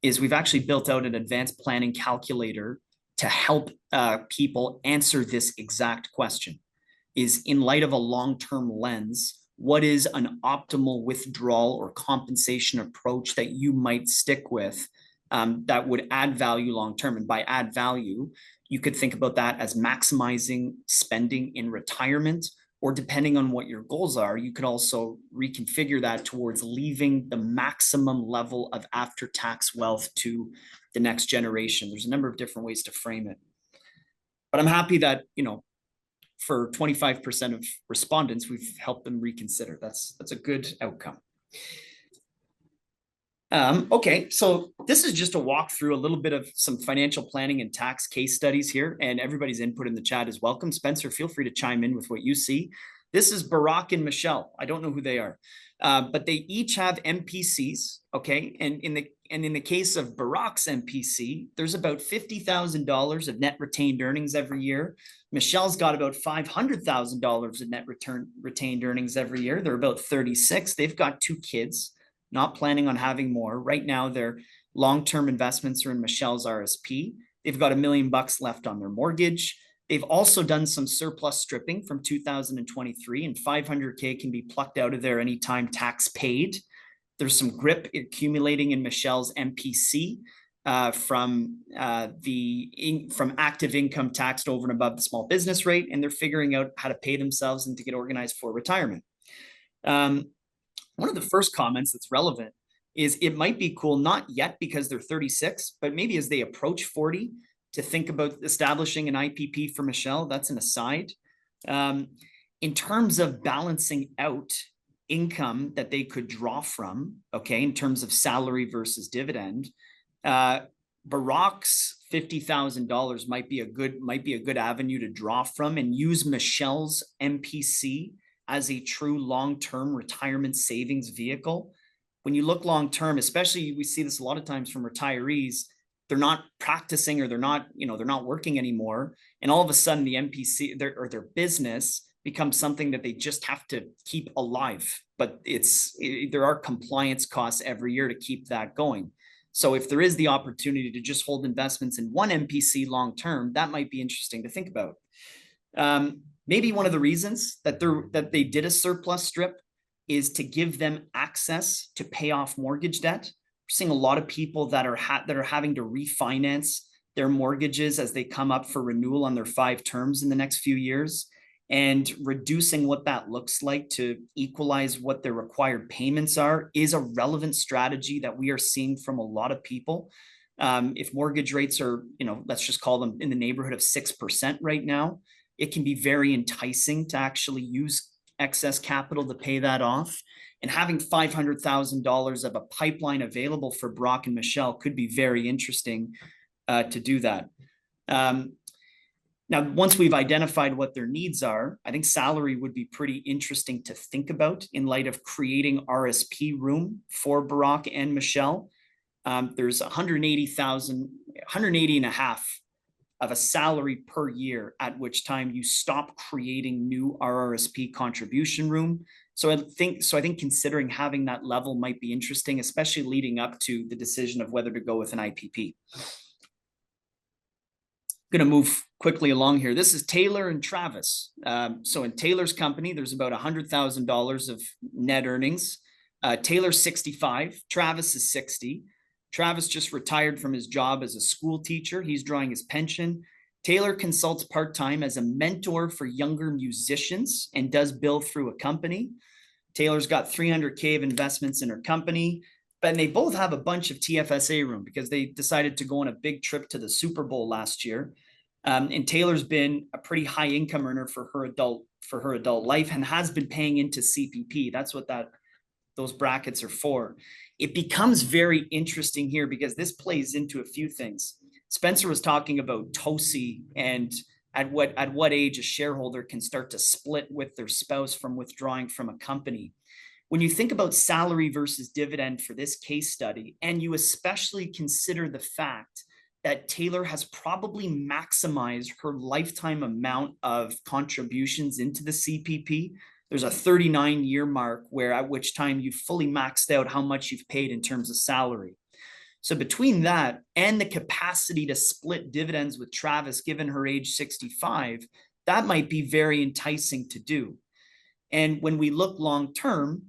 is we've actually built out an advanced planning calculator to help people answer this exact question. Is in light of a long-term lens, what is an optimal withdrawal or compensation approach that you might stick with that would add value long-term? And by add value, you could think about that as maximizing spending in retirement, or depending on what your goals are, you could also reconfigure that towards leaving the maximum level of after-tax wealth to the next generation. There's a number of different ways to frame it. But I'm happy that, you know, for 25% of respondents, we've helped them reconsider. That's a good outcome. Okay, so this is just a walk through a little bit of some financial planning and tax case studies here, and everybody's input in the chat is welcome. Spencer, feel free to chime in with what you see. This is Barack and Michelle. I don't know who they are, but they each have MPCs. Okay, and in the case of Barack's MPC, there's about $50,000 of net retained earnings every year. Michelle's got about $500,000 of net retained earnings every year. They're about 36. They've got 2 kids. Not planning on having more. Right now, their long-term investments are in Michelle's RSP. They've got $1 million left on their mortgage. They've also done some surplus stripping from 2023, and $500K can be plucked out of there anytime tax paid. There's some GRIP accumulating in Michelle's MPC from active income taxed over and above the small business rate, and they're figuring out how to pay themselves and to get organized for retirement. One of the first comments that's relevant is it might be cool, not yet because they're 36, but maybe as they approach 40 to think about establishing an IPP for Michelle. That's an aside. In terms of balancing out income that they could draw from, okay, in terms of salary versus dividend, Barack's $50,000 might be a good avenue to draw from and use Michelle's MPC as a true long-term retirement savings vehicle. When you look long-term, especially we see this a lot of times from retirees, they're not practicing or they're not working anymore. And all of a sudden the MPC their business becomes something that they just have to keep alive. But there are compliance costs every year to keep that going. So if there is the opportunity to just hold investments in one MPC long-term, that might be interesting to think about. Maybe one of the reasons that they did a surplus strip is to give them access to pay off mortgage debt. We're seeing a lot of people that are having to refinance their mortgages as they come up for renewal on their 5 terms in the next few years, and reducing what that looks like to equalize what their required payments are is a relevant strategy that we are seeing from a lot of people. If mortgage rates are, let's just call them in the neighborhood of 6% right now, it can be very enticing to actually use excess capital to pay that off. And having $500,000 of a pipeline available for Brock and Michelle could be very interesting to do that. Now, once we've identified what their needs are, I think salary would be pretty interesting to think about in light of creating RSP room for Barack and Michelle. There's 180 and a half of a salary per year, at which time you stop creating new RRSP contribution room. So I think considering having that level might be interesting, especially leading up to the decision of whether to go with an IPP. Going to move quickly along here. This is Taylor and Travis. So in Taylor's company, there's about $100,000 of net earnings. Taylor's 65, Travis is 60. Travis just retired from his job as a school teacher. He's drawing his pension. Taylor consults part-time as a mentor for younger musicians and does bill through a company. Taylor's got 300K of investments in her company, but they both have a bunch of TFSA room because they decided to go on a big trip to the Super Bowl last year. And Taylor's been a pretty high income earner for her adult life and has been paying into CPP. That's what those brackets are for. It becomes very interesting here because this plays into a few things. Spencer was talking about TOSI and at what age a shareholder can start to split with their spouse from withdrawing from a company. When you think about salary versus dividend for this case study, and you especially consider the fact that Taylor has probably maximized her lifetime amount of contributions into the CPP, there's a 39-year mark where at which time you've fully maxed out how much you've paid in terms of salary. So between that and the capacity to split dividends with Travis, given her age 65, that might be very enticing to do. And when we look long-term,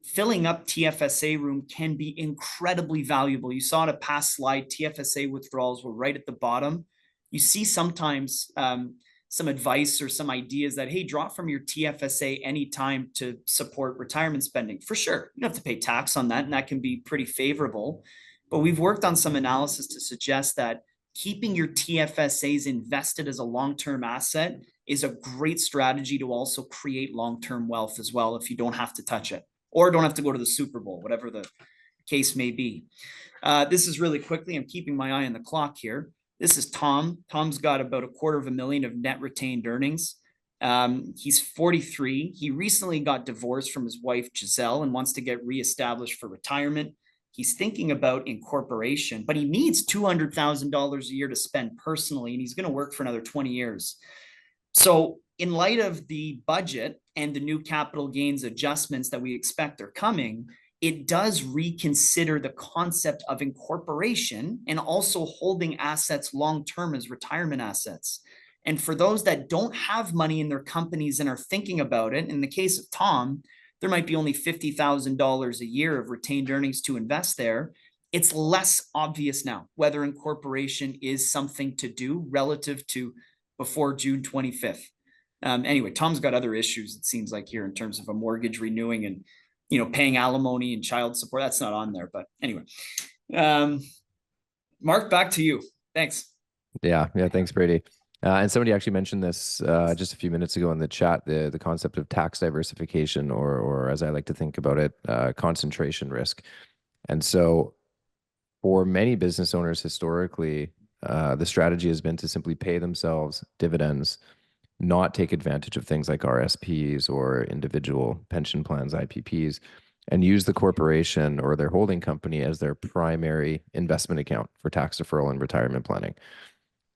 filling up TFSA room can be incredibly valuable. You saw in a past slide, TFSA withdrawals were right at the bottom. You see sometimes some advice or some ideas that, hey, draw from your TFSA anytime to support retirement spending. For sure, you don't have to pay tax on that, and that can be pretty favorable. But we've worked on some analysis to suggest that keeping your TFSAs invested as a long-term asset is a great strategy to also create long-term wealth as well if you don't have to touch it or don't have to go to the Super Bowl, whatever the case may be. This is really quickly, I'm keeping my eye on the clock here. This is Tom. Tom's got about $250,000 of net retained earnings. He's 43. He recently got divorced from his wife, Giselle, and wants to get reestablished for retirement. He's thinking about incorporation, but he needs $200,000 a year to spend personally, and he's going to work for another 20 years. So in light of the budget and the new capital gains adjustments that we expect are coming, it does reconsider the concept of incorporation and also holding assets long-term as retirement assets. And for those that don't have money in their companies and are thinking about it, in the case of Tom, there might be only $50,000 a year of retained earnings to invest there. It's less obvious now whether incorporation is something to do relative to before June 25th. Anyway, Tom's got other issues, it seems like, here in terms of a mortgage renewing and paying alimony and child support. That's not on there, but anyway. Mark, back to you. Thanks. Yeah, thanks, Brady. And somebody actually mentioned this just a few minutes ago in the chat, the concept of tax diversification, or as I like to think about it, concentration risk. And so for many business owners historically, the strategy has been to simply pay themselves dividends, not take advantage of things like RSPs or individual pension plans, IPPs, and use the corporation or their holding company as their primary investment account for tax deferral and retirement planning.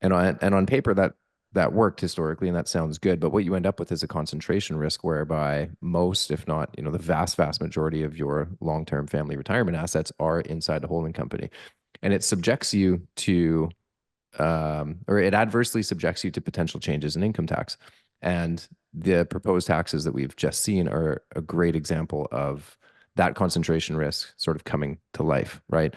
And on paper, that worked historically, and that sounds good. But what you end up with is a concentration risk whereby most, if not, the vast majority of your long-term family retirement assets are inside the holding company. And it subjects you to or it adversely subjects you to potential changes in income tax. And the proposed taxes that we've just seen are a great example of that concentration risk sort of coming to life, right?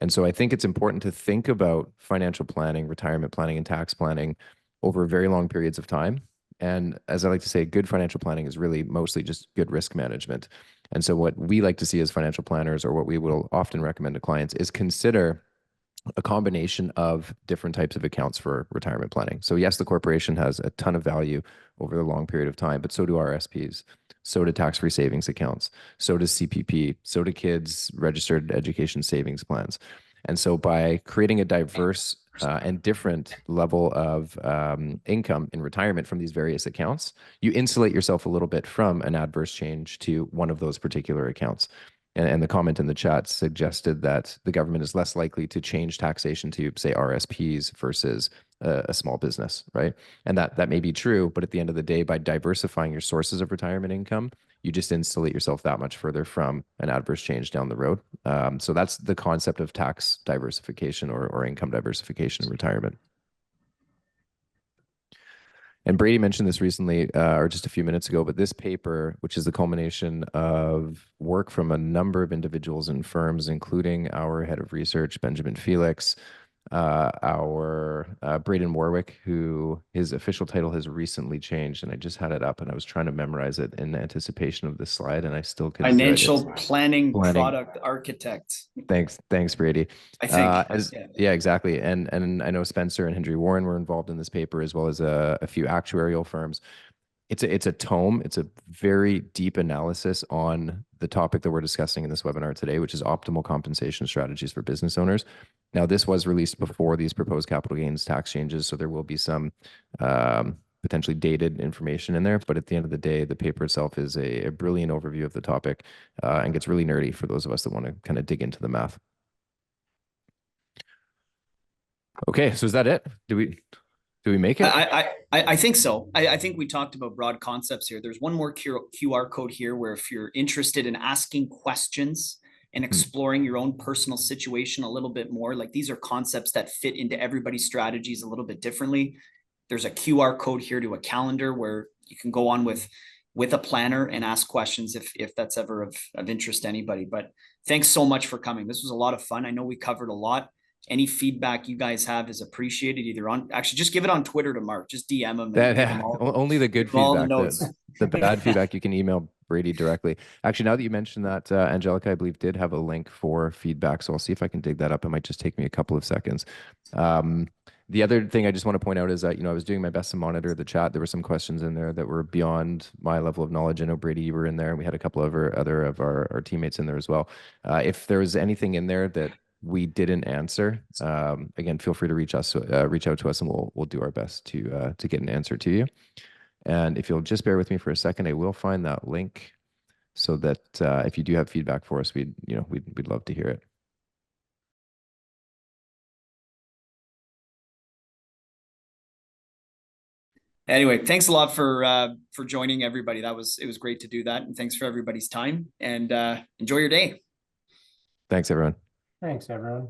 And so I think it's important to think about financial planning, retirement planning, and tax planning over very long periods of time. And as I like to say, good financial planning is really mostly just good risk management. And so what we like to see as financial planners, or what we will often recommend to clients, is consider a combination of different types of accounts for retirement planning. So yes, the corporation has a ton of value over the long period of time, but so do RSPs, so do tax-free savings accounts, so does CPP, so do kids' registered education savings plans. And so by creating a diverse and different level of income in retirement from these various accounts, you insulate yourself a little bit from an adverse change to one of those particular accounts. And the comment in the chat suggested that the government is less likely to change taxation to, say, RSPs versus a small business, right? And that may be true, but at the end of the day, by diversifying your sources of retirement income, you just insulate yourself that much further from an adverse change down the road. So that's the concept of tax diversification or income diversification in retirement. And Brady mentioned this recently, or just a few minutes ago, but this paper, which is the culmination of work from a number of individuals and firms, including our head of research, Benjamin Felix, our Braden Warwick, who his official title has recently changed, and I just had it up and I was trying to memorize it in anticipation of this slide, and I still couldn't do it. Financial planning product architect. Thanks, Brady. I think. Yeah, exactly. And I know Spencer and Hendry Warren were involved in this paper, as well as a few actuarial firms. It's a tome. It's a very deep analysis on the topic that we're discussing in this webinar today, which is optimal compensation strategies for business owners. Now, this was released before these proposed capital gains tax changes, so there will be some potentially dated information in there. But at the end of the day, the paper itself is a brilliant overview of the topic and gets really nerdy for those of us that want to kind of dig into the math. Okay, so is that it? Do we make it? I think so. I think we talked about broad concepts here. There's one more QR code here where if you're interested in asking questions and exploring your own personal situation a little bit more, like these are concepts that fit into everybody's strategies a little bit differently. There's a QR code here to a calendar where you can go on with a planner and ask questions if that's ever of interest to anybody. But thanks so much for coming. This was a lot of fun. I know we covered a lot. Any feedback you guys have is appreciated. Either actually just give it on Twitter to Mark. Just DM him. Only the good feedback. The bad feedback you can email Brady directly. Actually, now that you mentioned that, Angelica, I believe, did have a link for feedback. So I'll see if I can dig that up. It might just take me a couple of seconds. The other thing I just want to point out is that, I was doing my best to monitor the chat. There were some questions in there that were beyond my level of knowledge. I know, Brady, you were in there, and we had a couple of other of our teammates in there as well. If there was anything in there that we didn't answer, again, feel free to reach out to us, and we'll do our best to get an answer to you. And if you'll just bear with me for a second, I will find that link so that if you do have feedback for us, we'd love to hear it. Anyway, thanks a lot for joining, everybody. It was great to do that, and thanks for everybody's time, and enjoy your day. Thanks, everyone. Thanks, everyone.